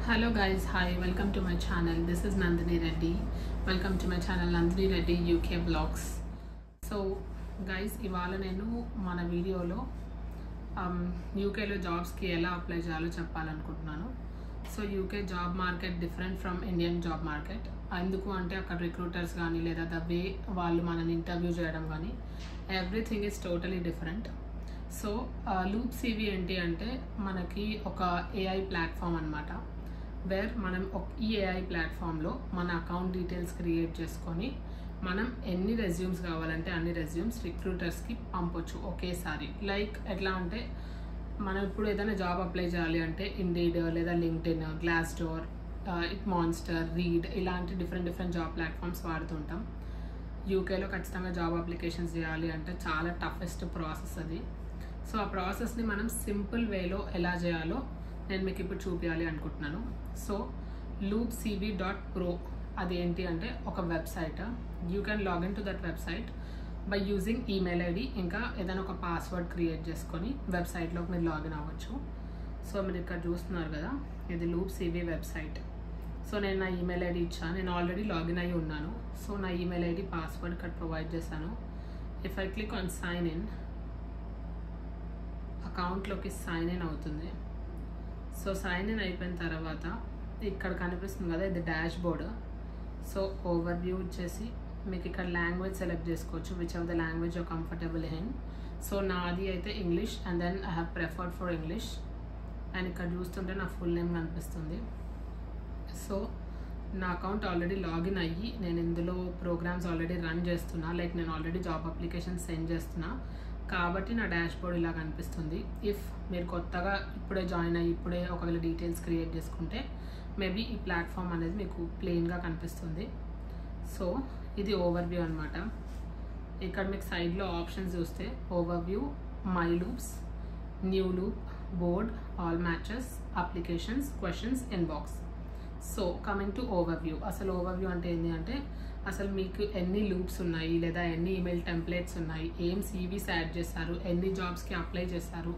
Hello guys, hi, welcome to my channel. This is Nandini Reddy. Welcome to my channel Nandini Reddy UK Vlogs. So guys, ఇవాళ నేను మన వీడియోలో యూకేలో జాబ్స్కి ఎలా అప్లై చేయాలో చెప్పాలనుకుంటున్నాను. So UK job market different from Indian job market. ఎందుకు అంటే అక్కడ రిక్రూటర్స్ కానీ లేదా ద వే వాళ్ళు మనని ఇంటర్వ్యూ చేయడం కానీ everything is totally different. So లూప్ సివి ఏంటి అంటే మనకి ఒక ఏఐ ప్లాట్ఫామ్ అనమాట. వేర్ మనం ఈ ఏఐ ప్లాట్ఫామ్లో మన అకౌంట్ డీటెయిల్స్ క్రియేట్ చేసుకొని మనం ఎన్ని రెజ్యూమ్స్ కావాలంటే అన్ని రెజ్యూమ్స్ రిక్రూటర్స్కి పంపొచ్చు ఒకేసారి. లైక్ ఎట్లా అంటే మనం ఇప్పుడు ఏదైనా జాబ్ అప్లై చేయాలి అంటే ఇండీడ్ లేదా లింక్డ్ఇన్, గ్లాస్డోర్, మాన్స్టర్, రీడ్ ఇలాంటి డిఫరెంట్ జాబ్ ప్లాట్ఫామ్స్ వాడుతుంటాం. యూకేలో ఖచ్చితంగా జాబ్ అప్లికేషన్స్ చేయాలి అంటే చాలా టఫెస్ట్ ప్రాసెస్ అది. సో ఆ ప్రాసెస్ని మనం సింపుల్ వేలో ఎలా చేయాలో నేను మీకు ఇప్పుడు చూపించాలి అనుకుంటున్నాను. సో loopcv.pro అది ఏంటి అంటే ఒక website. You can login to that website by using email ID, ఇంకా ఏదైనా ఒక పాస్వర్డ్ క్రియేట్ చేసుకొని వెబ్సైట్లోకి మీరు లాగిన్ అవ్వచ్చు. సో మీరు ఇక్కడ చూస్తున్నారు కదా, ఇది loopcv వెబ్సైట్. సో నేను నా ఈమెయిల్ ఐడి ఇచ్చాను, నేను ఆల్రెడీ లాగిన్ అయ్యి ఉన్నాను. సో నా ఈమెయిల్ ఐడి పాస్వర్డ్ ఇక్కడ ప్రొవైడ్ చేశాను. If I click on sign in, అకౌంట్లోకి సైన్ ఇన్ అవుతుంది. సో సైన్ ఇన్ అయిపోయిన తర్వాత ఇక్కడ కనిపిస్తుంది కదా, ఇది dashboard. So overview వచ్చేసి మీకు ఇక్కడ లాంగ్వేజ్ సెలెక్ట్ చేసుకోవచ్చు, which of the language you comfortable in. So నాది అయితే English and then I have preferred for English. And ఇక్కడ చూస్తుంటే నా ఫుల్ నేమ్ కనిపిస్తుంది. సో నా అకౌంట్ ఆల్రెడీ లాగిన్ అయ్యి నేను ఇందులో ప్రోగ్రామ్స్ ఆల్రెడీ రన్ చేస్తున్నా. లైక్ నేను ఆల్రెడీ జాబ్ అప్లికేషన్ సెండ్ చేస్తున్నా కాబట్టి నా డాష్ బోర్డ్ ఇలా కనిపిస్తుంది. ఇఫ్ మీరు కొత్తగా ఇప్పుడే జాయిన్ అయ్యి ఇప్పుడే ఒకవేళ డీటెయిల్స్ క్రియేట్ చేసుకుంటే మేబీ ఈ ప్లాట్ఫామ్ అనేది మీకు ప్లెయిన్గా కనిపిస్తుంది. సో ఇది ఓవర్ వ్యూ అనమాట. ఇక్కడ మీకు సైడ్లో ఆప్షన్స్ చూస్తే over view, my loops, new loop, board, all matches, applications, questions, inbox. So coming to over view, అసలు ఓవర్ వ్యూ అంటే ఏంటి అంటే అసలు మీకు ఎన్ని లూప్స్ ఉన్నాయి లేదా ఎన్ని ఈమెయిల్ టెంప్లెట్స్ ఉన్నాయి, ఏం సీవీస్ యాడ్ చేశారు, ఎన్ని జాబ్స్కి అప్లై చేశారు,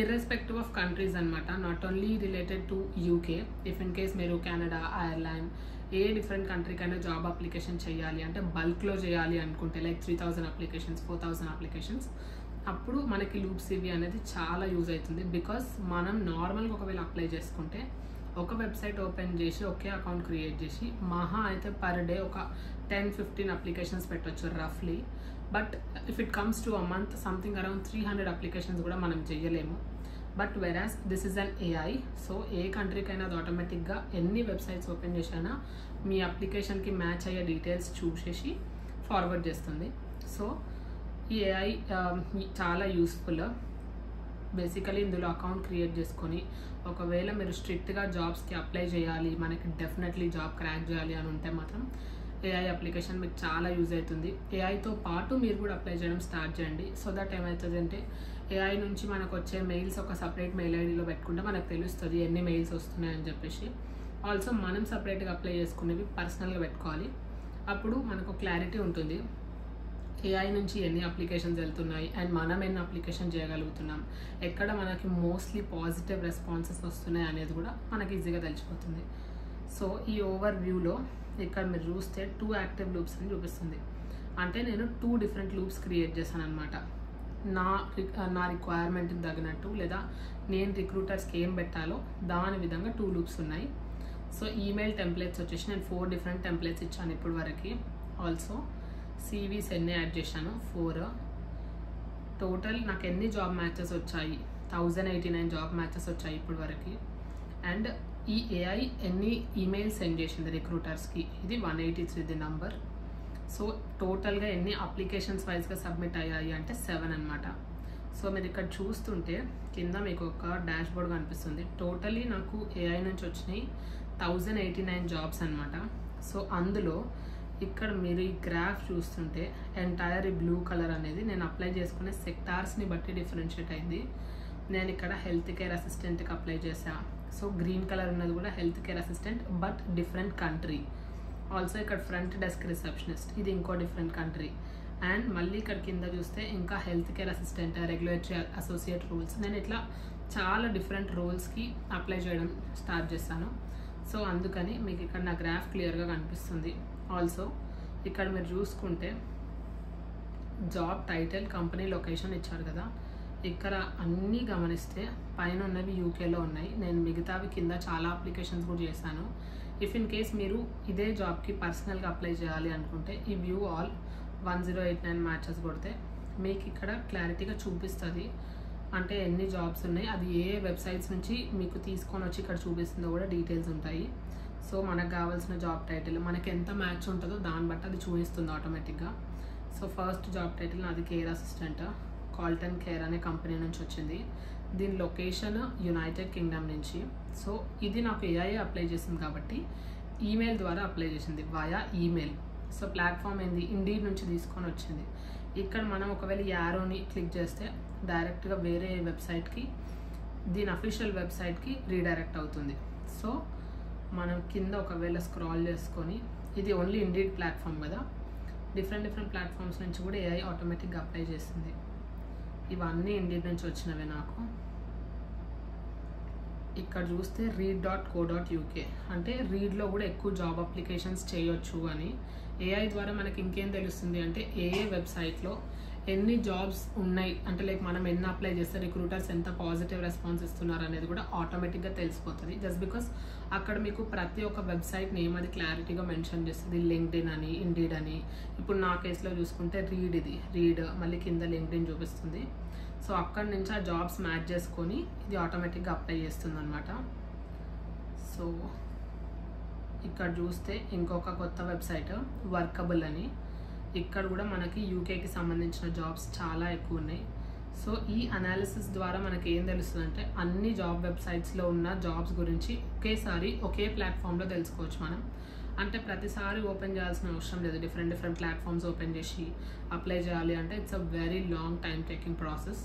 ఇర్రెస్పెక్టివ్ ఆఫ్ కంట్రీస్ అనమాట. Not only related to UK. If in case మీరు కెనడా, ఐర్లాండ్ ఏ డిఫరెంట్ కంట్రీకైనా జాబ్ అప్లికేషన్ చేయాలి అంటే బల్క్లో చేయాలి అనుకుంటే లైక్ 3000 అప్లికేషన్స్, 4000 అప్లికేషన్స్, అప్పుడు మనకి లూప్ సివి అనేది చాలా యూజ్ అవుతుంది. బికాస్ మనం నార్మల్గా ఒకవేళ అప్లై చేసుకుంటే ఒక వెబ్సైట్ ఓపెన్ చేసి ఒకే అకౌంట్ క్రియేట్ చేసి మహా అయితే పర్ డే ఒక 10-15 అప్లికేషన్స్ పెట్టవచ్చు రఫ్లీ. But if it comes to a month something around 300 applications కూడా మనం చేయలేము. But whereas this is an AI. So ఏ కంట్రీకైనా అది ఆటోమేటిక్గా ఎన్ని వెబ్సైట్స్ ఓపెన్ చేసినా మీ అప్లికేషన్కి మ్యాచ్ అయ్యే డీటెయిల్స్ చూసేసి ఫార్వర్డ్ చేస్తుంది. సో ఈ ఏఐ చాలా యూస్ఫుల్. బేసికలీ ఇందులో అకౌంట్ క్రియేట్ చేసుకొని ఒకవేళ మీరు స్ట్రిక్ట్గా జాబ్స్కి అప్లై చేయాలి, మనకి డెఫినెట్లీ జాబ్ క్రాక్ చేయాలి అని ఉంటే మాత్రం ఏఐ అప్లికేషన్ మీకు చాలా యూజ్ అవుతుంది. ఏఐతో పాటు మీరు కూడా అప్లై చేయడం స్టార్ట్ చేయండి. సో దట్ ఏమవుతుంది అంటే ఏఐ నుంచి మనకు వచ్చే మెయిల్స్ ఒక సపరేట్ మెయిల్ ఐడిలో పెట్టుకుంటే మనకు తెలుస్తుంది ఎన్ని మెయిల్స్ వస్తున్నాయని చెప్పేసి. ఆల్సో మనం సపరేట్గా అప్లై చేసుకునేవి పర్సనల్గా పెట్టుకోవాలి. అప్పుడు మనకు క్లారిటీ ఉంటుంది ఏఐ నుంచి ఎన్ని అప్లికేషన్స్ వెళ్తున్నాయి అండ్ మనం ఎన్ని అప్లికేషన్ చేయగలుగుతున్నాం, ఎక్కడ మనకి మోస్ట్లీ పాజిటివ్ రెస్పాన్సెస్ వస్తున్నాయి అనేది కూడా మనకి ఈజీగా తెలిసిపోతుంది. సో ఈ ఓవర్ వ్యూలో ఇక్కడ మీరు చూస్తే 2 యాక్టివ్ లూప్స్ అని చూపిస్తుంది. అంటే నేను 2 డిఫరెంట్ లూప్స్ క్రియేట్ చేశాను అనమాట. నా రిక్వైర్మెంట్కి తగినట్టు లేదా నేను రిక్రూటర్స్కి ఏం పెట్టాలో దాని విధంగా 2 లూప్స్ ఉన్నాయి. సో ఈమెయిల్ టెంప్లెట్స్ వచ్చేసి నేను 4 డిఫరెంట్ టెంప్లెట్స్ ఇచ్చాను ఇప్పుడు వరకు. ఆల్సో సివీస్ ఎన్ని యాడ్ చేశాను 4. టోటల్ నాకు ఎన్ని జాబ్ మ్యాచెస్ వచ్చాయి 1089 జాబ్ మ్యాచెస్ వచ్చాయి ఇప్పుడు వరకు. అండ్ ఈ ఏఐ ఎన్ని ఈమెయిల్ సెండ్ చేసింది రిక్రూటర్స్కి, ఇది 183 ది నంబర్. సో టోటల్గా ఎన్ని అప్లికేషన్స్ వైజ్గా సబ్మిట్ అయ్యాయి అంటే 7 అనమాట. సో మీరు ఇక్కడ చూస్తుంటే కింద మీకు ఒక డాష్ బోర్డ్ కనిపిస్తుంది. టోటలీ నాకు ఏఐ నుంచి వచ్చినాయి 1089 జాబ్స్ అనమాట. సో అందులో ఇక్కడ మీరు ఈ గ్రాఫ్ చూస్తుంటే ఎంటైర్ ఈ బ్లూ కలర్ అనేది నేను అప్లై చేసుకునే సెక్టార్స్ని బట్టి డిఫరెన్షియేట్ అయింది. నేను ఇక్కడ హెల్త్ కేర్ అసిస్టెంట్కి అప్లై చేశాను. సో గ్రీన్ కలర్ ఉన్నది కూడా health care assistant but different country. Also ఇక్కడ ఫ్రంట్ డెస్క్ రిసెప్షనిస్ట్, ఇది ఇంకో డిఫరెంట్ కంట్రీ. అండ్ మళ్ళీ ఇక్కడ కింద చూస్తే ఇంకా health care assistant, regulatory associate rules. నేను ఇట్లా చాలా డిఫరెంట్ రోల్స్కి అప్లై చేయడం స్టార్ట్ చేశాను. సో అందుకని మీకు ఇక్కడ నా గ్రాఫ్ క్లియర్గా కనిపిస్తుంది. ఆల్సో ఇక్కడ మీరు చూసుకుంటే జాబ్ టైటిల్, కంపెనీ లొకేషన్ ఇచ్చారు కదా, ఇక్కడ అన్నీ గమనిస్తే పైన ఉన్నవి యూకేలో ఉన్నాయి. నేను మిగతావి కింద చాలా అప్లికేషన్స్ కూడా చేశాను. ఇఫ్ ఇన్ కేస్ మీరు ఇదే జాబ్కి పర్సనల్గా అప్లై చేయాలి అనుకుంటే ఈ వ్యూ ఆల్ 1089 మ్యాచెస్ కొడితే మీకు ఇక్కడ క్లారిటీగా చూపిస్తుంది. అంటే ఎన్ని జాబ్స్ ఉన్నాయి, అది ఏ వెబ్సైట్స్ నుంచి మీకు తీసుకొని వచ్చి ఇక్కడ చూపిస్తుందో కూడా డీటెయిల్స్ ఉంటాయి. సో మనకు కావాల్సిన జాబ్ టైటిల్, మనకి ఎంత మ్యాచ్ ఉంటుందో దాన్ని బట్టి అది చూపిస్తుంది ఆటోమేటిక్గా. సో ఫస్ట్ జాబ్ టైటిల్ నాది కేర్ అసిస్టెంట్, కాల్టన్ కేర్ అనే కంపెనీ నుంచి వచ్చింది. దీని లొకేషన్ యునైటెడ్ కింగ్డమ్ నుంచి. సో ఇది నాకు ఏఐ అప్లై చేసింది కాబట్టి ఈమెయిల్ ద్వారా అప్లై చేసింది, వయా ఈమెయిల్. సో ప్లాట్ఫామ్ ఏంది, ఇండీడ్ నుంచి తీసుకొని వచ్చింది. ఇక్కడ మనం ఒకవేళ యారోని క్లిక్ చేస్తే డైరెక్ట్గా వేరే వెబ్సైట్కి, దీని అఫీషియల్ వెబ్సైట్కి రీడైరెక్ట్ అవుతుంది. సో మనం కింద ఒకవేళ స్క్రాల్ చేసుకొని, ఇది ఓన్లీ ఇండీడ్ ప్లాట్ఫామ్ కదా, డిఫరెంట్ ప్లాట్ఫామ్స్ నుంచి కూడా ఏఐ ఆటోమేటిక్గా అప్లై చేసింది. ఇవన్నీ ఇండీడ్ నుంచి వచ్చినవే నాకు. ఇక్కడ చూస్తే read.co.uk అంటే రీడ్లో కూడా ఎక్కువ జాబ్ అప్లికేషన్స్ చేయొచ్చు అని. ఏఐ ద్వారా మనకి ఇంకేం తెలుస్తుంది అంటే ఏ వెబ్సైట్లో ఎన్ని జాబ్స్ ఉన్నాయి, అంటే లైక్ మనం ఎన్ని అప్లై చేస్తే రిక్రూటర్స్ ఎంత పాజిటివ్ రెస్పాన్స్ ఇస్తున్నారు అనేది కూడా ఆటోమేటిక్గా తెలిసిపోతుంది. జస్ట్ బికాస్ అక్కడ మీకు ప్రతి ఒక్క వెబ్సైట్ నేమ్ అది క్లారిటీగా మెన్షన్ చేస్తుంది. లింక్డ్ఇన్ అని, ఇండీడ్ అని. ఇప్పుడు నా కేసులో చూసుకుంటే రీడ్ మళ్ళీ కింద లింక్డ్ఇన్ చూపిస్తుంది. సో అక్కడి నుంచి ఆ జాబ్స్ మ్యాచ్ చేసుకొని ఇది ఆటోమేటిక్గా అప్లై చేస్తుంది అనమాట. సో ఇక్కడ చూస్తే ఇంకొక కొత్త వెబ్సైట్ వర్కబుల్ అని, ఇక్కడ కూడా మనకి యూకేకి సంబంధించిన జాబ్స్ చాలా ఎక్కువ ఉన్నాయి. సో ఈ అనాలిసిస్ ద్వారా మనకి ఏం తెలుస్తుంది అంటే అన్ని జాబ్ వెబ్సైట్స్లో ఉన్న జాబ్స్ గురించి ఒకేసారి ఒకే ప్లాట్ఫామ్లో తెలుసుకోవచ్చు మనం. అంటే ప్రతిసారి ఓపెన్ చేయాల్సిన అవసరం లేదు. డిఫరెంట్ ప్లాట్ఫామ్స్ ఓపెన్ చేసి అప్లై చేయాలి అంటే it's a very long time taking process.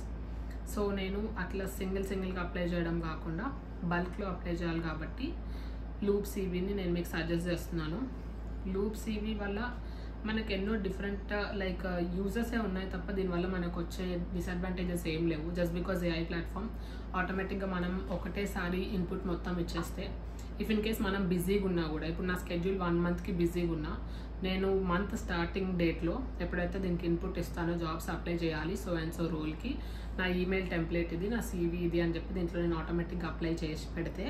So నేను అట్లా సింగిల్గా అప్లై చేయడం కాకుండా బల్క్లో అప్లై చేయాలి కాబట్టి లూప్ సివిని నేను మీకు సజెస్ట్ చేస్తున్నాను. లూప్ సివి వల్ల మనకు ఎన్నో డిఫరెంట్ లైక్ యూజర్సే ఉన్నాయి తప్ప దీనివల్ల మనకు వచ్చే డిసడ్వాంటేజెస్ ఏం లేవు. జస్ట్ బికాజ్ ఏఐ ప్లాట్ఫామ్ ఆటోమేటిక్గా మనం ఒకటేసారి ఇన్పుట్ మొత్తం ఇచ్చేస్తే, ఇఫ్ ఇన్ కేస్ మనం బిజీగా ఉన్నా కూడా, ఇప్పుడు నా స్కెడ్యూల్ 1 మంత్కి బిజీగా ఉన్నా, నేను మంత్ స్టార్టింగ్ డేట్లో ఎప్పుడైతే దీనికి ఇన్పుట్ ఇస్తానో జాబ్స్ అప్లై చేయాలి సో అండ్ సో రోల్కి, నా ఈమెయిల్ టెంప్లెట్ ఇది, నా CV ఇది అని చెప్పి దీంట్లో నేను ఆటోమేటిక్గా అప్లై చేసి పెడితే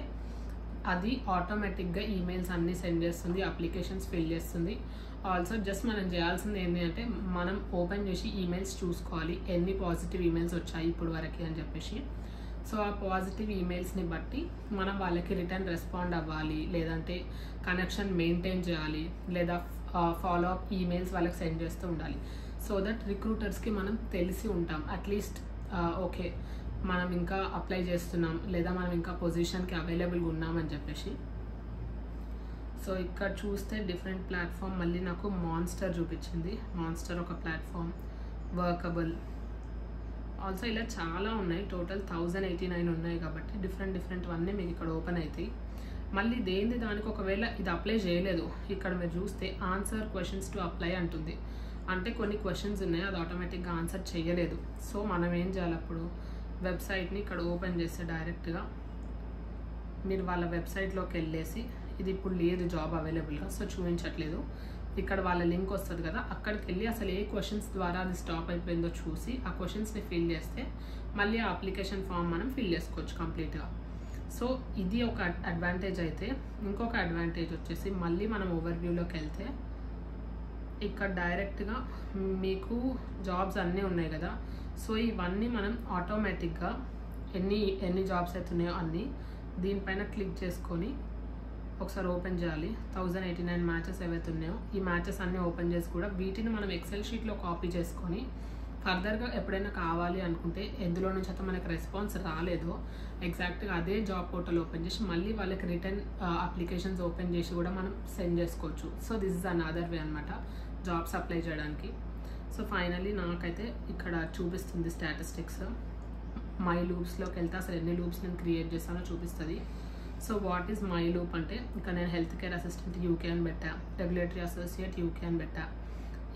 అది ఆటోమేటిక్గా ఈమెయిల్స్ అన్నీ సెండ్ చేస్తుంది, అప్లికేషన్స్ ఫిల్ చేస్తుంది. ఆల్సో జస్ట్ మనం చేయాల్సింది ఏంటి అంటే మనం ఓపెన్ చేసి ఈమెయిల్స్ చూసుకోవాలి ఎన్ని పాజిటివ్ ఈమెయిల్స్ వచ్చాయి ఇప్పుడు వరకు అని చెప్పేసి. సో ఆ పాజిటివ్ ఈమెయిల్స్ని బట్టి మనం వాళ్ళకి రిటర్న్ రెస్పాండ్ అవ్వాలి, లేదంటే కనెక్షన్ మెయింటైన్ చేయాలి, లేదా ఫాలో అప్ ఈమెయిల్స్ వాళ్ళకి సెండ్ చేస్తూ ఉండాలి. సో దట్ రిక్రూటర్స్కి మనం తెలిసి ఉంటాం అట్లీస్ట్ ఓకే మనం ఇంకా అప్లై చేస్తున్నాం, లేదా మనం ఇంకా పొజిషన్కి అవైలబుల్గా ఉన్నామని చెప్పేసి. సో ఇక్కడ చూస్తే డిఫరెంట్ ప్లాట్ఫామ్ మళ్ళీ నాకు మాన్స్టర్ చూపించింది. మాన్స్టర్ ఒక ప్లాట్ఫామ్, వర్కబుల్ ఆల్సో, ఇలా చాలా ఉన్నాయి. టోటల్ 1089 ఉన్నాయి కాబట్టి డిఫరెంట్ అన్నీ మీకు ఇక్కడ ఓపెన్ అవుతాయి. మళ్ళీ దేనిది దానికి ఒకవేళ ఇది అప్లై చేయలేదు, ఇక్కడ మీరు చూస్తే ఆన్సర్ క్వశ్చన్స్ టు అప్లై అంటుంది. అంటే కొన్ని క్వశ్చన్స్ ఉన్నాయి అది ఆటోమేటిక్గా ఆన్సర్ చేయలేదు. సో మనం ఏం చేయాలి, అప్పుడు వెబ్సైట్ని ఇక్కడ ఓపెన్ చేస్తే డైరెక్ట్గా మీరు వాళ్ళ వెబ్సైట్లోకి వెళ్ళేసి, ఇది ఇప్పుడు లేదు జాబ్ అవైలబుల్గా సో చూపించట్లేదు, ఇక్కడ వాళ్ళ లింక్ వస్తుంది కదా, అక్కడికి వెళ్ళి అసలు ఏ క్వశ్చన్స్ ద్వారా అది స్టాప్ అయిపోయిందో చూసి ఆ క్వశ్చన్స్ని ఫిల్ చేస్తే మళ్ళీ ఆ అప్లికేషన్ ఫామ్ మనం ఫిల్ చేసుకోవచ్చు కంప్లీట్గా. సో ఇది ఒక అడ్వాంటేజ్. అయితే ఇంకొక అడ్వాంటేజ్ వచ్చేసి మళ్ళీ మనం ఓవర్వ్యూలోకి వెళ్తే ఇక్కడ డైరెక్ట్గా మీకు జాబ్స్ అన్నీ ఉన్నాయి కదా, సో ఇవన్నీ మనం ఆటోమేటిక్గా ఎన్ని జాబ్స్ అయితే ఉన్నాయో అన్నీ దీనిపైన క్లిక్ చేసుకొని ఒకసారి ఓపెన్ చేయాలి. 1089 మ్యాచెస్ ఏవైతే ఉన్నాయో ఈ మ్యాచెస్ అన్నీ ఓపెన్ చేసి కూడా వీటిని మనం ఎక్సెల్ షీట్లో కాపీ చేసుకొని ఫర్దర్గా ఎప్పుడైనా కావాలి అనుకుంటే ఎందులో నుంచి అయితే మనకి రెస్పాన్స్ రాలేదో ఎగ్జాక్ట్గా అదే జాబ్ పోర్టల్ ఓపెన్ చేసి మళ్ళీ వాళ్ళకి రిటర్న్ అప్లికేషన్స్ ఓపెన్ చేసి కూడా మనం సెండ్ చేసుకోవచ్చు. So this is another way అనమాట జాబ్స్ అప్లై చేయడానికి. సో ఫైనల్లీ నాకైతే ఇక్కడ చూపిస్తుంది స్టాటిస్టిక్స్. మై లూప్స్లోకి వెళ్తే అసలు ఎన్ని లూప్స్ నేను క్రియేట్ చేస్తానో చూపిస్తుంది. So what is my loop అంటే ఇక్కడ నేను హెల్త్ కేర్ అసిస్టెంట్ యూకే అని పెట్టా, రెగ్యులేటరీ అసోసియేట్ యూకే అని పెట్టా.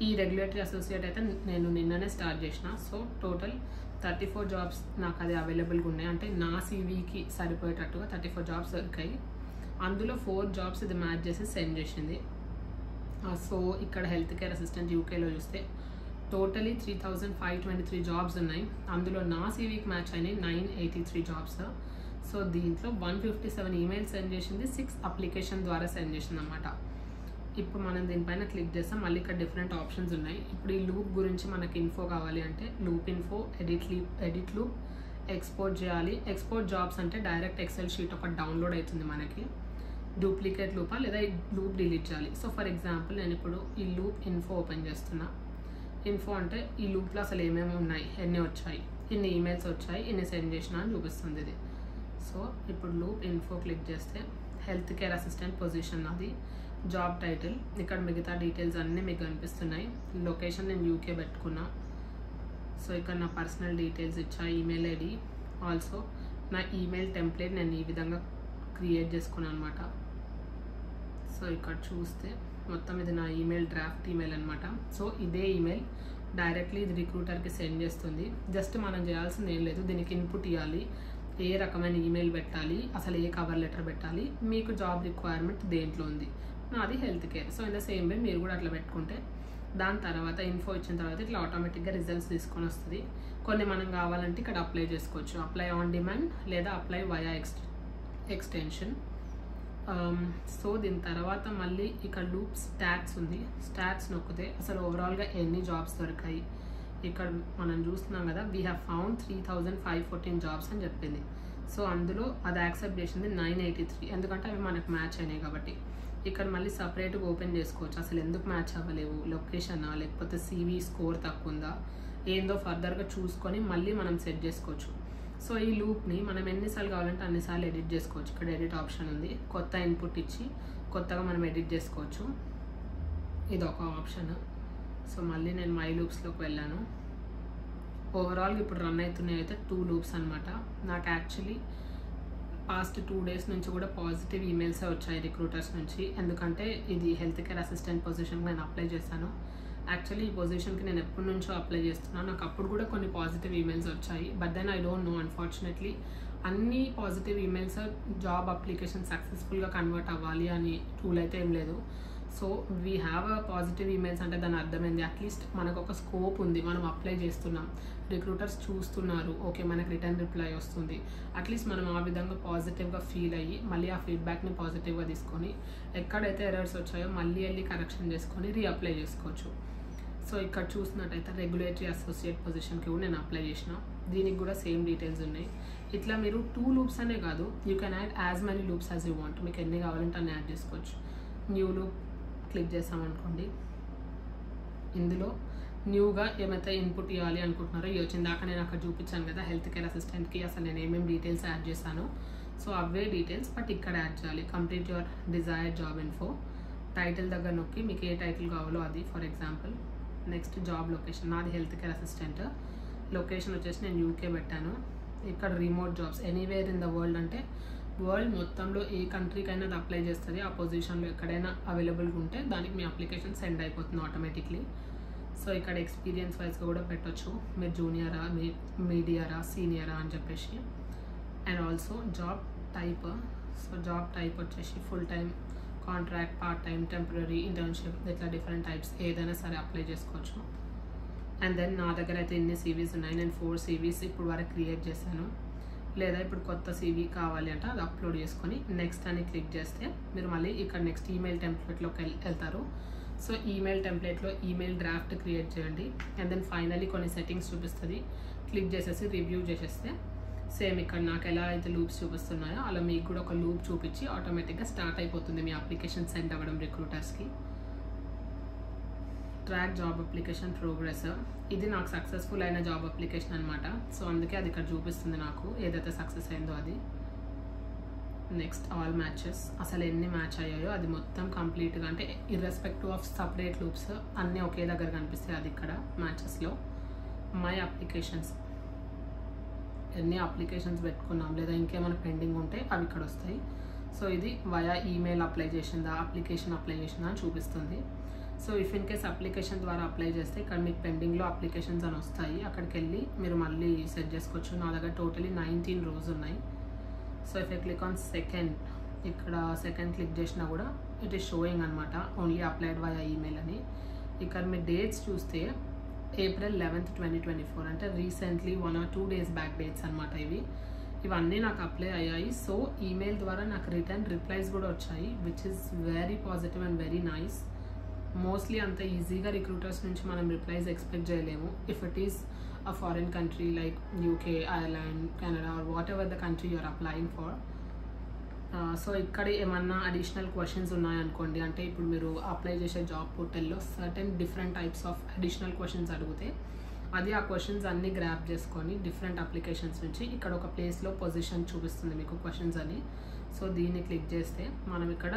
ఈ రెగ్యులేటరీ అసోసియేట్ అయితే నేను నిన్ననే స్టార్ట్ చేసిన. సో టోటల్ 34 జాబ్స్ నాకు అది అవైలబుల్గా ఉన్నాయి, అంటే నా సీవీకి సరిపోయేటట్టుగా 34 జాబ్స్ దొరికాయి. అందులో 4 జాబ్స్ ఇది మ్యాచ్ చేసి సెండ్ చేసింది. సో ఇక్కడ హెల్త్ కేర్ అసిస్టెంట్ యూకేలో చూస్తే టోటలీ 3523 జాబ్స్ ఉన్నాయి. అందులో నా సీవీకి మ్యాచ్ అయినాయి 983 జాబ్స్. సో దీంట్లో 157 ఈమెయిల్స్ సెండ్ చేసింది, 6 అప్లికేషన్ ద్వారా సెండ్ చేసింది అనమాట. ఇప్పుడు మనం దీనిపైన క్లిక్ చేస్తాం. మళ్ళీ ఇక్కడ డిఫరెంట్ ఆప్షన్స్ ఉన్నాయి. ఇప్పుడు ఈ లూప్ గురించి మనకి ఇన్ఫో కావాలి అంటే loop info, edit loop, export చేయాలి. ఎక్స్పోర్ట్ జాబ్స్ అంటే డైరెక్ట్ ఎక్సెల్ షీట్ ఒక డౌన్లోడ్ అవుతుంది మనకి. డూప్లికేట్ లూపా లేదా ఈ లూప్ డిలీట్ చేయాలి. సో ఫర్ ఎగ్జాంపుల్ నేను ఇప్పుడు ఈ లూప్ ఇన్ఫో ఓపెన్ చేస్తున్నా. ఇన్ఫో అంటే ఈ లూప్లో అసలు ఏమేమి ఉన్నాయి, ఎన్ని వచ్చాయి, ఇన్ని ఈమెయిల్స్ వచ్చాయి, ఇన్ని సెండ్ చేసినా అని చూపిస్తుంది ఇది. సో ఇప్పుడు లూప్ ఇన్ఫో క్లిక్ చేస్తే హెల్త్ కేర్ అసిస్టెంట్ పొజిషన్ అది, జాబ్ టైటిల్, ఇక్కడ మిగతా డీటెయిల్స్ అన్నీ మీకు కనిపిస్తున్నాయి. లొకేషన్ నేను యూకే పెట్టుకున్నా. సో ఇక్కడ నా పర్సనల్ డీటెయిల్స్ ఇచ్చా, ఈమెయిల్ ఐడి, ఆల్సో నా ఈమెయిల్ టెంప్లెట్ నేను ఈ విధంగా క్రియేట్ చేసుకున్నాను అనమాట. సో ఇక్కడ చూస్తే మొత్తం ఇది నా ఈమెయిల్ డ్రాఫ్ట్ ఈమెయిల్ అనమాట. సో ఇదే ఈమెయిల్ డైరెక్ట్లీ ఇది రిక్రూటర్కి సెండ్ చేస్తుంది. జస్ట్ మనం చేయాల్సింది ఏం లేదు, దీనికి ఇన్పుట్ ఇవ్వాలి, ఏ రకమైన ఈమెయిల్ పెట్టాలి, అసలు ఏ కవర్ లెటర్ పెట్టాలి, మీకు జాబ్ రిక్వైర్మెంట్ దేంట్లో ఉంది, నాది health care. So in the same way మీరు కూడా అట్లా పెట్టుకుంటే దాని తర్వాత ఇన్ఫో ఇచ్చిన తర్వాత ఇట్లా ఆటోమేటిక్గా రిజల్ట్స్ తీసుకొని వస్తుంది. కొన్ని మనం కావాలంటే ఇక్కడ అప్లై చేసుకోవచ్చు, అప్లై ఆన్ డిమాండ్ లేదా అప్లై వయా ఎక్స్టెన్షన్. సో దీని తర్వాత మళ్ళీ ఇక్కడ లూప్ స్టాట్స్ ఉంది. స్టాట్స్ నొక్కితే అసలు ఓవరాల్గా ఎన్ని జాబ్స్ దొరికాయి ఇక్కడ మనం చూస్తున్నాం కదా. వీ హ్యావ్ ఫౌండ్ 3514 జాబ్స్ అని చెప్పింది. సో అందులో అది యాక్సెప్ట్ చేసింది 983, ఎందుకంటే అవి మనకు మ్యాచ్ అయినాయి కాబట్టి. ఇక్కడ మళ్ళీ సపరేట్గా ఓపెన్ చేసుకోవచ్చు, అసలు ఎందుకు మ్యాచ్ అవ్వలేవు, లొకేషనా లేకపోతే సీవీ స్కోర్ తక్కువ ఉందా, ఏందో ఫర్దర్గా చూసుకొని మళ్ళీ మనం సెట్ చేసుకోవచ్చు. సో ఈ లూప్ని మనం ఎన్నిసార్లు కావాలంటే అన్నిసార్లు ఎడిట్ చేసుకోవచ్చు. ఇక్కడ ఎడిట్ ఆప్షన్ ఉంది, కొత్త ఇన్పుట్ ఇచ్చి కొత్తగా మనం ఎడిట్ చేసుకోవచ్చు, ఇది ఒక ఆప్షన్. సో మళ్ళీ నేను మై లూప్స్లోకి వెళ్ళాను. ఓవరాల్గా ఇప్పుడు రన్ అవుతున్నాయి అయితే 2 లూప్స్ అనమాట. నాకు యాక్చువల్లీ పాస్ట్ 2 days నుంచి కూడా పాజిటివ్ ఈమెయిల్సే వచ్చాయి రిక్రూటర్స్ నుంచి, ఎందుకంటే ఇది హెల్త్ కేర్ అసిస్టెంట్ పొజిషన్కి నేను అప్లై చేశాను. యాక్చువల్లీ ఈ పొజిషన్కి నేను ఎప్పటి నుంచో అప్లై చేస్తున్నాను, నాకు అప్పుడు కూడా కొన్ని పాజిటివ్ ఈమెయిల్స్ వచ్చాయి. But then I don't know, unfortunately అన్ని పాజిటివ్ ఈమెయిల్స్ జాబ్ అప్లికేషన్ సక్సెస్ఫుల్గా కన్వర్ట్ అవ్వాలి అని రూల్ అయితే ఏం లేదు. So we have a positive emails అంటే దాని అర్థమైంది అట్లీస్ట్ మనకు ఒక స్కోప్ ఉంది, మనం అప్లై చేస్తున్నాం, రిక్రూటర్స్ చూస్తున్నారు, ఓకే మనకు రిటర్న్ రిప్లై వస్తుంది. అట్లీస్ట్ మనం ఆ విధంగా పాజిటివ్గా ఫీల్ అయ్యి మళ్ళీ ఆ ఫీడ్బ్యాక్ని పాజిటివ్గా తీసుకొని ఎక్కడైతే ఎర్రర్స్ వచ్చాయో మళ్ళీ వెళ్ళి కరెక్షన్ చేసుకొని రీఅప్లై చేసుకోవచ్చు. సో ఇక్కడ చూసినట్టయితే రెగ్యులేటరీ అసోసియేట్ పొజిషన్కి కూడా నేను అప్లై చేసిన, దీనికి కూడా సేమ్ డీటెయిల్స్ ఉన్నాయి. ఇట్లా మీరు 2 లూప్స్ అనే కాదు, you can add as many loops as you want, మీకు ఎన్ని కావాలంటే అన్ని యాడ్ చేసుకోవచ్చు. న్యూ లూప్ క్లిక్ చేసామనుకోండి, ఇందులో న్యూగా ఏమైతే ఇన్పుట్ ఇవ్వాలి అనుకుంటున్నారో ఇవి వచ్చింది. దాకా నేను అక్కడ చూపించాను కదా హెల్త్ కేర్ అసిస్టెంట్కి అసలు నేను ఏమేమి డీటెయిల్స్ యాడ్ చేశాను. సో అవే డీటెయిల్స్ బట్ ఇక్కడ యాడ్ చేయాలి. Complete your desired job info, title దగ్గర నొక్కి మీకు ఏ టైటిల్ కావాలో అది, for example. Next job location, నాది హెల్త్ కేర్ అసిస్టెంట్, లొకేషన్ వచ్చేసి నేను యూకే పెట్టాను. ఇక్కడ remote jobs, anywhere in the world అంటే వరల్డ్ మొత్తంలో ఏ కంట్రీకైనా అది అప్లై చేస్తుంది. ఆ పొజిషన్లో ఎక్కడైనా అవైలబుల్గా ఉంటే దానికి మీ అప్లికేషన్ సెండ్ అయిపోతుంది ఆటోమేటిక్లీ. సో ఇక్కడ ఎక్స్పీరియన్స్ వైజ్గా కూడా పెట్టవచ్చు, మీరు జూనియరా, మీడియరా, సీనియరా అని చెప్పేసి. And also job type, so job type వచ్చేసి full time, contract, part time, temporary, internship, ఇట్లా డిఫరెంట్ టైప్స్ ఏదైనా సరే అప్లై చేసుకోవచ్చు. అండ్ దెన్ నా దగ్గర అయితే ఇన్ని సీవీస్ ఉన్నాయి, నేను 4 CVs ఇప్పుడు వరకు క్రియేట్ చేశాను. లేదా ఇప్పుడు కొత్త CV కావాలి అంటే అది అప్లోడ్ చేసుకొని నెక్స్ట్ అని క్లిక్ చేస్తే మీరు మళ్ళీ ఇక్కడ నెక్స్ట్ ఈమెయిల్ టెంప్లెట్లోకి వెళ్తారు. సో ఈమెయిల్ టెంప్లెట్లో ఈమెయిల్ డ్రాఫ్ట్ క్రియేట్ చేయండి. అండ్ దెన్ ఫైనలీ కొన్ని సెట్టింగ్స్ చూపిస్తుంది, క్లిక్ చేసేసి రివ్యూ చేసేస్తే సేమ్ ఇక్కడ నాకు ఎలా అయితే లూప్స్ చూపిస్తున్నాయో అలా మీకు కూడా ఒక లూప్ చూపించి ఆటోమేటిక్గా స్టార్ట్ అయిపోతుంది మీ అప్లికేషన్ సెండ్ అవ్వడం రిక్రూటర్స్కి. ట్రాక్ జాబ్ అప్లికేషన్ ప్రోగ్రెస్, ఇది నాకు సక్సెస్ఫుల్ అయిన జాబ్ అప్లికేషన్ అనమాట. సో అందుకే అది ఇక్కడ చూపిస్తుంది నాకు ఏదైతే సక్సెస్ అయిందో అది. నెక్స్ట్ ఆల్ మ్యాచెస్, అసలు ఎన్ని మ్యాచ్ అయ్యాయో అది మొత్తం కంప్లీట్గా, అంటే ఇర్రెస్పెక్టివ్ ఆఫ్ సపరేట్ లూప్స్ అన్నీ ఒకే దగ్గర కనిపిస్తాయి అది ఇక్కడ మ్యాచెస్లో. మై అప్లికేషన్స్, ఎన్ని అప్లికేషన్స్ పెట్టుకున్నాం లేదా ఇంకేమైనా పెండింగ్ ఉంటే అవి ఇక్కడ వస్తాయి. సో ఇది వయా ఈమెయిల్ అప్లై చేసిందా, అప్లికేషన్ అప్లై చేసిందా అని చూపిస్తుంది. So if in case application ద్వారా అప్లై చేస్తే ఇక్కడ మీకు పెండింగ్లో అప్లికేషన్స్ అని వస్తాయి, అక్కడికి వెళ్ళి మీరు మళ్ళీ సెట్ చేసుకోవచ్చు. నా దగ్గర టోటలీ 19 rows ఉన్నాయి. So if I click on second, ఇక్కడ సెకండ్ క్లిక్ చేసినా కూడా ఇట్ ఈస్ షోయింగ్ అనమాట ఓన్లీ అప్లైడ్ వై ఈమెయిల్ అని. ఇక్కడ మీ డేట్స్ చూస్తే April 11th 2024 అంటే recently 1 or 2 days back dates అనమాట ఇవన్నీ నాకు అప్లై అయ్యాయి. సో ఈమెయిల్ ద్వారా నాకు రిటర్న్ రిప్లైస్ కూడా వచ్చాయి, which is very positive and very nice. Mostly అంత ఈజీగా రిక్రూటర్స్ నుంచి మనం రిప్లైస్ ఎక్స్పెక్ట్ చేయలేము if it is a foreign country like UK, Ireland, Canada or whatever the country you are applying for. So ఇక్కడ ఏమన్నా additional questions ఉన్నాయనుకోండి, అంటే ఇప్పుడు మీరు అప్లై చేసే జాబ్ పోర్టల్లో certain different types of additional questions అడిగితే అది ఆ క్వశ్చన్స్ అన్నీ గ్రాప్ చేసుకొని డిఫరెంట్ అప్లికేషన్స్ నుంచి ఇక్కడ ఒక ప్లేస్లో పొజిషన్ చూపిస్తుంది మీకు క్వశ్చన్స్ అని. సో దీన్ని క్లిక్ చేస్తే మనం ఇక్కడ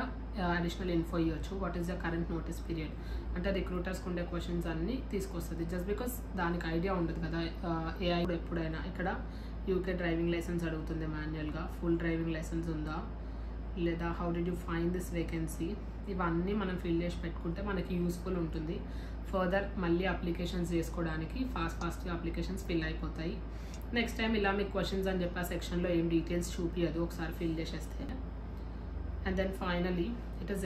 అడిషనల్ ఇన్ఫో ఇవ్వచ్చు. What is the current notice period అంటే రిక్రూటర్స్కి ఉండే క్వశ్చన్స్ అన్నీ తీసుకొస్తుంది. జస్ట్ బికాస్ దానికి ఐడియా ఉండదు కదా AI ఎప్పుడైనా. ఇక్కడ UK డ్రైవింగ్ లైసెన్స్ అడుగుతుంది మాన్యువల్గా, ఫుల్ డ్రైవింగ్ లైసెన్స్ ఉందా, లేదా how did you find this vacancy, ఇవన్నీ మనం ఫిల్ చేసి పెట్టుకుంటే మనకి యూస్ఫుల్ ఉంటుంది. ఫర్దర్ మళ్ళీ అప్లికేషన్స్ చేసుకోవడానికి ఫాస్ట్గా అప్లికేషన్స్ ఫిల్ అయిపోతాయి. నెక్స్ట్ టైం ఇలా మీకు క్వశ్చన్స్ అని చెప్పి ఆ సెక్షన్లో ఏం డీటెయిల్స్ చూపించదు, ఒకసారి ఫిల్ చేసేస్తే. And then finally it is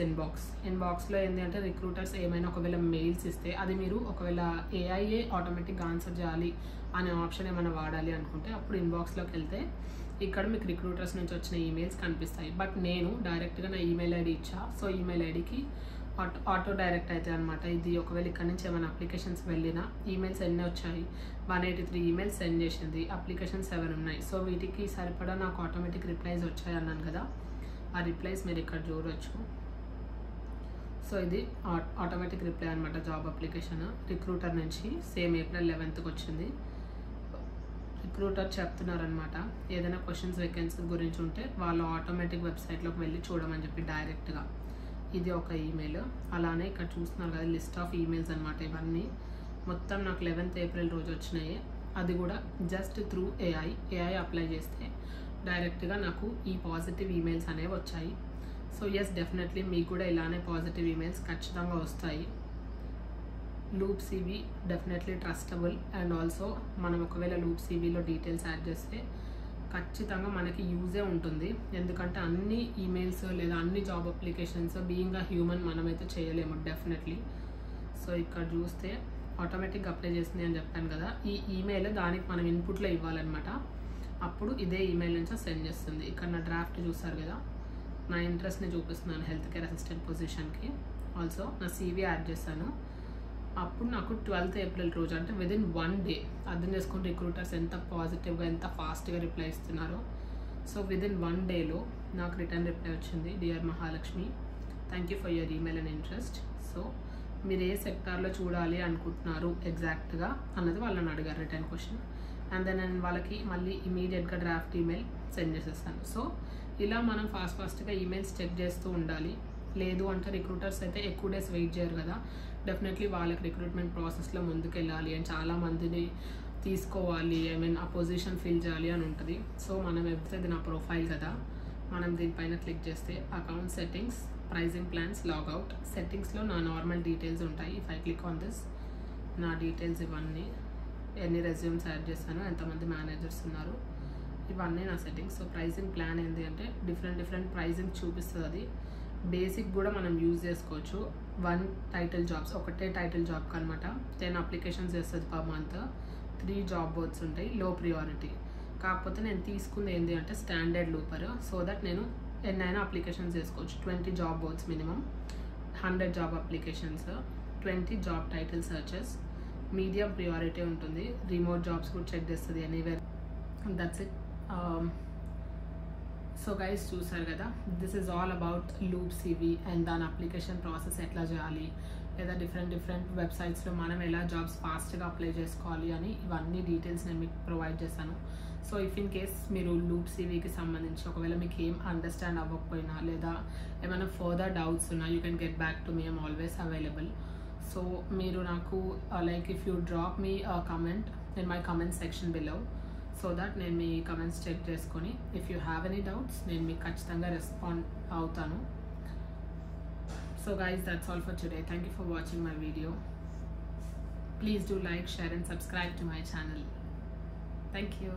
ఇన్బాక్స్లో ఏంటి అంటే రిక్రూటర్స్ ఏమైనా ఒకవేళ మెయిల్స్ ఇస్తే అది మీరు ఒకవేళ AI ఆటోమేటిక్గా ఆన్సర్ చేయాలి అనే ఆప్షన్ ఏమైనా వాడాలి అనుకుంటే అప్పుడు ఇన్బాక్స్లోకి వెళ్తే ఇక్కడ మీకు రిక్రూటర్స్ నుంచి వచ్చిన ఈమెయిల్స్ కనిపిస్తాయి. బట్ నేను డైరెక్ట్గా నా ఈమెయిల్ ఐడి ఇచ్చా. సో ఈమెయిల్ ఐడికి ఆటో డైరెక్ట్ అవుతాయి అనమాట. ఇది ఒకవేళ ఇక్కడ నుంచి ఏమైనా అప్లికేషన్స్ వెళ్ళినా ఈమెయిల్స్ ఎన్ని వచ్చాయి, 183 ఈమెయిల్స్ సెండ్ చేసింది, అప్లికేషన్స్ 7 ఉన్నాయి. సో వీటికి సరిపడా నాకు ఆటోమేటిక్ రిప్లైస్ వచ్చాయి అన్నాను కదా, ఆ రిప్లైస్ మీరు ఇక్కడ చూడవచ్చు. సో ఇది ఆటోమేటిక్ రిప్లై అనమాట. జాబ్ అప్లికేషన్ రిక్రూటర్ నుంచి సేమ్ April 11th వచ్చింది. రిక్రూటర్ చెప్తున్నారనమాట ఏదైనా క్వశ్చన్స్ వేకెన్సీ గురించి ఉంటే వాళ్ళు ఆటోమేటిక్ వెబ్సైట్లోకి వెళ్ళి చూడమని చెప్పి డైరెక్ట్గా. ఇది ఒక ఈమెయిల్. అలానే ఇక్కడ చూస్తున్నారు కదా లిస్ట్ ఆఫ్ ఈమెయిల్స్ అనమాట. ఇవన్నీ మొత్తం నాకు 11th April రోజు వచ్చినాయి. అది కూడా జస్ట్ త్రూ AI అప్లై చేస్తే డైరెక్ట్గా నాకు ఈ పాజిటివ్ ఈమెయిల్స్ అనేవి వచ్చాయి. సో ఎస్, డెఫినెట్లీ మీకు కూడా ఇలానే పాజిటివ్ ఈమెయిల్స్ ఖచ్చితంగా వస్తాయి. Loop CV definitely trustable. And also మనం ఒకవేళ లూప్ CVలో డీటెయిల్స్ యాడ్ చేస్తే ఖచ్చితంగా మనకి యూజే ఉంటుంది. ఎందుకంటే అన్ని ఈమెయిల్స్ లేదా అన్ని job applications being a human మనమైతే చేయలేము డెఫినెట్లీ. సో ఇక్కడ చూస్తే ఆటోమేటిక్గా అప్లై చేసింది అని చెప్పాను కదా, ఈ ఈమెయిల్ దానికి మనం ఇన్పుట్లో ఇవ్వాలన్నమాట. అప్పుడు ఇదే ఈమెయిల్ నుంచి సెండ్ చేస్తుంది. ఇక్కడ నా డ్రాఫ్ట్ చూస్తారు కదా, నా ఇంట్రెస్ట్ని చూపిస్తున్నాను హెల్త్ కేర్ అసిస్టెంట్ పొజిషన్కి. ఆల్సో నా CV యాడ్ చేశాను. అప్పుడు నాకు 12th April రోజు అంటే విదిన్ 1 day అర్థం చేసుకుంటే రిక్రూటర్స్ ఎంత పాజిటివ్గా ఎంత ఫాస్ట్గా రిప్లై ఇస్తున్నారో. సో విదిన్ 1 dayలో నాకు రిటర్న్ రిప్లై వచ్చింది. Dear Mahalakshmi, thank you for your email and interest. So మీరు ఏ సెక్టార్లో చూడాలి అనుకుంటున్నారు ఎగ్జాక్ట్గా అన్నది వాళ్ళని అడిగారు రిటర్న్ క్వశ్చన్. అండ్ దెన్ నేను వాళ్ళకి మళ్ళీ ఇమీడియట్గా డ్రాఫ్ట్ ఈమెయిల్ సెండ్ చేసేస్తాను. సో ఇలా మనం ఫాస్ట్గా ఈమెయిల్స్ చెక్ చేస్తూ ఉండాలి. లేదు అంటే రిక్రూటర్స్ అయితే ఎక్కువ డేస్ వెయిట్ చేయరు కదా, డెఫినెట్లీ వాళ్ళకి రిక్రూట్మెంట్ ప్రాసెస్లో ముందుకెళ్ళాలి అండ్ చాలా మందిని తీసుకోవాలి, ఆ పొజిషన్ ఫిల్ చేయాలి అని ఉంటుంది. సో మనం వెబ్సైట్ నా ప్రొఫైల్ కదా, మనం దీనిపైన క్లిక్ చేస్తే account settings, pricing plans, logout. సెట్టింగ్స్లో నా నార్మల్ డీటెయిల్స్ ఉంటాయి. If I click on this, నా డీటెయిల్స్ ఇవన్నీ, ఎన్ని రెజ్యూమ్స్ యాడ్ చేస్తాను, ఎంతమంది మేనేజర్స్ ఉన్నారు, ఇవన్నీ నా సెట్టింగ్స్. సో ప్రైజింగ్ ప్లాన్ ఏంటి అంటే డిఫరెంట్ ప్రైజింగ్ చూపిస్తుంది. అది బేసిక్ కూడా మనం యూజ్ చేసుకోవచ్చు. 1 టైటిల్ జాబ్స్, ఒకటే టైటిల్ జాబ్కి అనమాట 10 అప్లికేషన్స్ చేస్తుంది పర్ మంత్. 3 జాబ్ బోర్డ్స్ ఉంటాయి, లో ప్రియారిటీ. కాకపోతే నేను తీసుకుంది ఏంటి అంటే స్టాండర్డ్ లూపర్. సో దట్ నేను ఎన్నైనా అప్లికేషన్స్ చేసుకోవచ్చు. 20 job boards minimum, 100 job applications, 20 job title searches, medium priority ఉంటుంది. రిమోట్ జాబ్స్ కూడా చెక్ చేస్తుంది anywhere. That's it. So guys చూసారు కదా, this is all about loop CV and దాని అప్లికేషన్ ప్రాసెస్ ఎట్లా చేయాలి, లేదా డిఫరెంట్ వెబ్సైట్స్లో మనం ఎలా జాబ్స్ ఫాస్ట్గా అప్లై చేసుకోవాలి అని ఇవన్నీ డీటెయిల్స్ నేను మీకు ప్రొవైడ్ చేశాను. సో ఇఫ్ ఇన్ కేస్ మీరు లూప్ CVకి సంబంధించి ఒకవేళ మీకు ఏం అండర్స్టాండ్ అవ్వకపోయినా లేదా ఏమైనా ఫర్దర్ డౌట్స్ ఉన్నా you can get back to me. I'm always available. So మీరు నాకు like if you drop me comment in my comment section below, so that నేను మీ కమెంట్స్ చెక్ చేసుకొని if you have any doubts నేను మీకు ఖచ్చితంగా respond అవుతాను. So guys, that's all for today. Thank you for watching my video. Please do like, share and subscribe to my channel. Thank you.